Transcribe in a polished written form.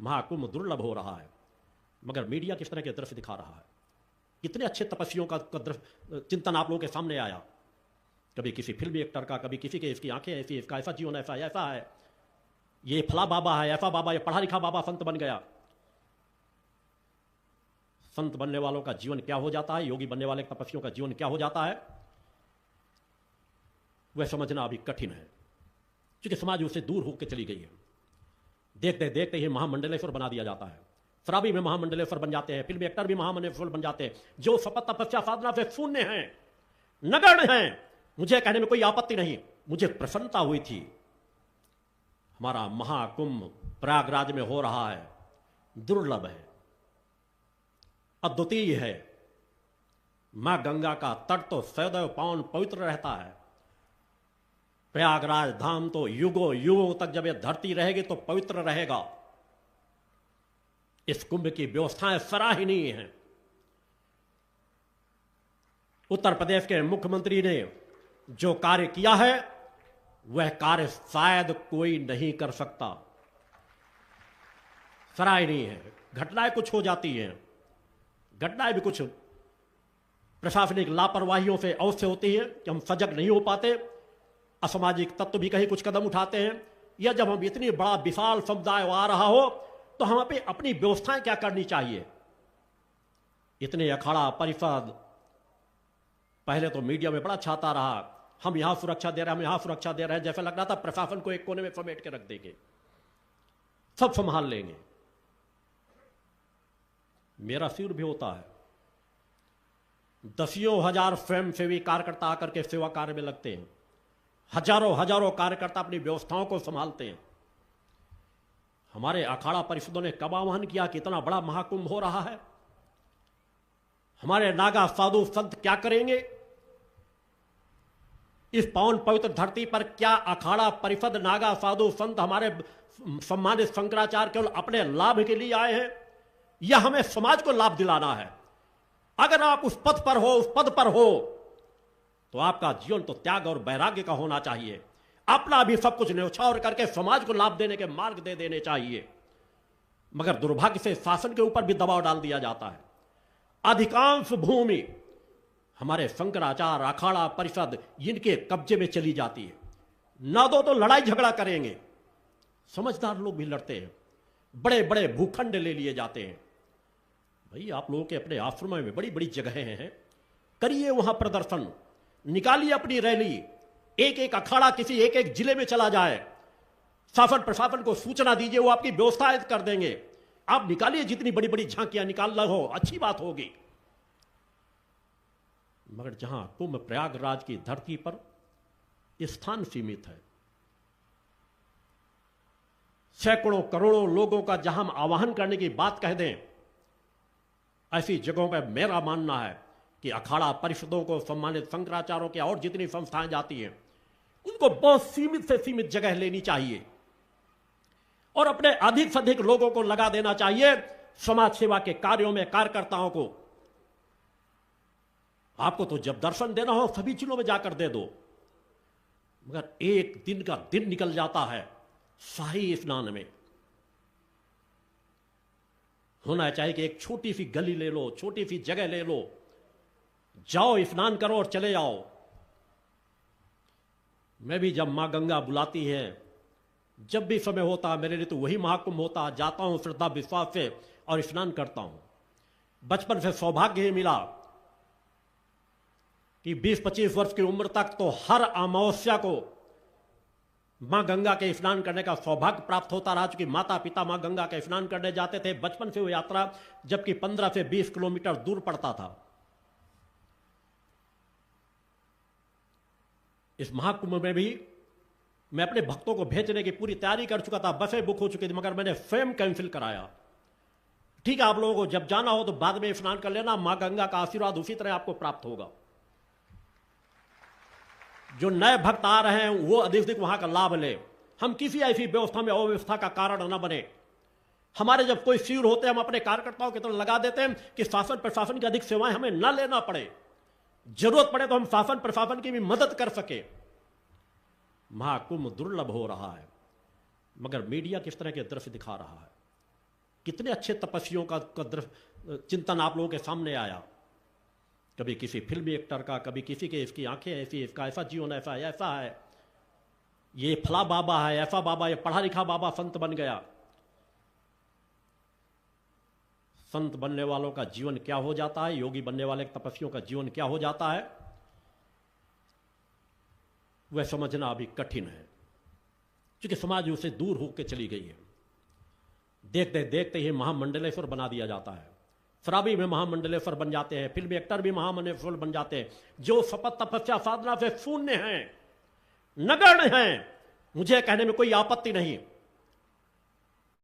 महाकुंभ दुर्लभ हो रहा है, मगर मीडिया किस तरह के दृश्य दिखा रहा है। कितने अच्छे तपस्वियों का चिंतन आप लोगों के सामने आया, कभी किसी फिल्मी एक्टर का, कभी किसी के इसकी आंखें ऐसी, इसका ऐसा जीवन ऐसा ऐसा है, ये फला बाबा है, ऐसा बाबा, ये पढ़ा लिखा बाबा संत बन गया। संत बनने वालों का जीवन क्या हो जाता है, योगी बनने वाले तपस्वियों का जीवन क्या हो जाता है, वह समझना अभी कठिन है, क्योंकि समाज उससे दूर होकर चली गई है। देखते देखते ही महामंडलेश्वर बना दिया जाता है, शराबी में महामंडलेश्वर बन जाते हैं, फिल्मी एक्टर भी महामंडलेश्वर बन जाते हैं, जो शपथ तपस्या साधना से शून्य हैं, नगण्य हैं। मुझे कहने में कोई आपत्ति नहीं, मुझे प्रसन्नता हुई थी। हमारा महाकुंभ प्रयागराज में हो रहा है, दुर्लभ है, अद्वितीय है। मां गंगा का तट तो सदैव पावन पवित्र रहता है। प्रयागराज धाम तो युगों युगों तक जब यह धरती रहेगी तो पवित्र रहेगा। इस कुंभ की व्यवस्थाएं सराहनीय हैं। उत्तर प्रदेश के मुख्यमंत्री ने जो कार्य किया है वह कार्य शायद कोई नहीं कर सकता। सराहनीय है। घटनाएं कुछ हो जाती हैं, घटनाएं भी कुछ प्रशासनिक लापरवाहियों से अवश्य होती है कि हम सजग नहीं हो पाते, असामाजिक तत्व भी कहीं कुछ कदम उठाते हैं, या जब हम इतनी बड़ा विशाल समुदाय आ रहा हो तो हमें पे अपनी व्यवस्थाएं क्या करनी चाहिए। इतने अखाड़ा परिषद पहले तो मीडिया में बड़ा छाता रहा, हम यहां सुरक्षा दे रहे हैं, हम यहां सुरक्षा दे रहे हैं, जैसे लग रहा था प्रशासन को एक कोने में समेट के रख देंगे, सब संभाल लेंगे। मेरा सिर भी होता है, दसियों हजार स्वयंसेवी कार्यकर्ता आकर के सेवा कार्य में लगते हैं, हजारों हजारों कार्यकर्ता अपनी व्यवस्थाओं को संभालते हैं। हमारे अखाड़ा परिषदों ने कब आह्वान किया कि इतना बड़ा महाकुंभ हो रहा है, हमारे नागा साधु संत क्या करेंगे इस पावन पवित्र धरती पर? क्या अखाड़ा परिषद, नागा साधु संत, हमारे सम्मानित शंकराचार्य केवल अपने लाभ के लिए आए हैं या हमें समाज को लाभ दिलाना है? अगर आप उस पद पर हो, उस पद पर हो, तो आपका जीवन तो त्याग और वैराग्य का होना चाहिए। अपना भी सब कुछ न्यौछावर करके समाज को लाभ देने के मार्ग दे देने चाहिए। मगर दुर्भाग्य से शासन के ऊपर भी दबाव डाल दिया जाता है। अधिकांश भूमि हमारे शंकराचार्य, अखाड़ा परिषद, इनके कब्जे में चली जाती है। ना दो तो लड़ाई झगड़ा करेंगे। समझदार लोग भी लड़ते हैं, बड़े बड़े भूखंड ले लिए जाते हैं। भाई आप लोगों के अपने आश्रमों में बड़ी बड़ी जगहें हैं, करिए वहां प्रदर्शन, निकालिए अपनी रैली, एक एक अखाड़ा किसी एक एक जिले में चला जाए, शासन प्रशासन को सूचना दीजिए, वो आपकी व्यवस्था कर देंगे। आप निकालिए जितनी बड़ी बड़ी झांकियां निकालना हो, अच्छी बात होगी। मगर जहां कुंभ प्रयागराज की धरती पर स्थान सीमित है, सैकड़ों करोड़ों लोगों का जहां हम आवाहन करने की बात कह दें, ऐसी जगहों पर मेरा मानना है कि अखाड़ा परिषदों को, सम्मानित शंकराचार्यों की और जितनी संस्थाएं जाती हैं, उनको बहुत सीमित से सीमित जगह लेनी चाहिए और अपने अधिक से अधिक लोगों को लगा देना चाहिए समाज सेवा के कार्यों में, कार्यकर्ताओं को। आपको तो जब दर्शन देना हो सभी जिलों में जाकर दे दो, मगर एक दिन का दिन निकल जाता है शाही स्नान में। होना चाहिए कि एक छोटी सी गली ले लो, छोटी सी जगह ले लो, जाओ स्नान करो और चले जाओ। मैं भी जब मां गंगा बुलाती है, जब भी समय होता है, मेरे लिए तो वही महाकुंभ होता है। जाता हूं श्रद्धा विश्वास से और स्नान करता हूं। बचपन से सौभाग्य ही मिला कि 20-25 वर्ष की उम्र तक तो हर अमावस्या को मां गंगा के स्नान करने का सौभाग्य प्राप्त होता रहा, चूंकि माता पिता मां गंगा के स्नान करने जाते थे। बचपन से वो यात्रा जबकि 15 से 20 किलोमीटर दूर पड़ता था। इस महाकुंभ में भी मैं अपने भक्तों को भेजने की पूरी तैयारी कर चुका था, बसें बुक हो चुकी थी, मगर मैंने स्वयं कैंसिल कराया। ठीक है, आप लोगों को जब जाना हो तो बाद में स्नान कर लेना, मां गंगा का आशीर्वाद उसी तरह आपको प्राप्त होगा। जो नए भक्त आ रहे हैं वो अधिक वहां का लाभ ले। हम किसी ऐसी व्यवस्था में अव्यवस्था का कारण न बने। हमारे जब कोई शिविर होते हैं, हम अपने कार्यकर्ताओं की तरह लगा देते हैं कि शासन प्रशासन की अधिक सेवाएं हमें न लेना पड़े, जरूरत पड़े तो हम शासन प्रशासन की भी मदद कर सके। महाकुंभ दुर्लभ हो रहा है, मगर मीडिया किस तरह के दृश्य दिखा रहा है। कितने अच्छे तपस्वियों का चिंतन आप लोगों के सामने आया। कभी किसी फिल्मी एक्टर का, कभी किसी के इसकी आंखें ऐसी, इसका ऐसा जीवन ऐसा है, ये फला बाबा है, ऐसा बाबा, ये पढ़ा लिखा बाबा संत बन गया। संत बनने वालों का जीवन क्या हो जाता है, योगी बनने वाले तपस्वियों का जीवन क्या हो जाता है, वह समझना अभी कठिन है, क्योंकि समाज उसे दूर होकर चली गई है। देखते देखते ही महामंडलेश्वर बना दिया जाता है। शराबी में महामंडलेश्वर बन जाते हैं, फिल्मी एक्टर भी महामंडलेश्वर बन जाते हैं, जो शपथ तपस्या साधना से शून्य हैं, नगण्य हैं। मुझे कहने में कोई आपत्ति नहीं,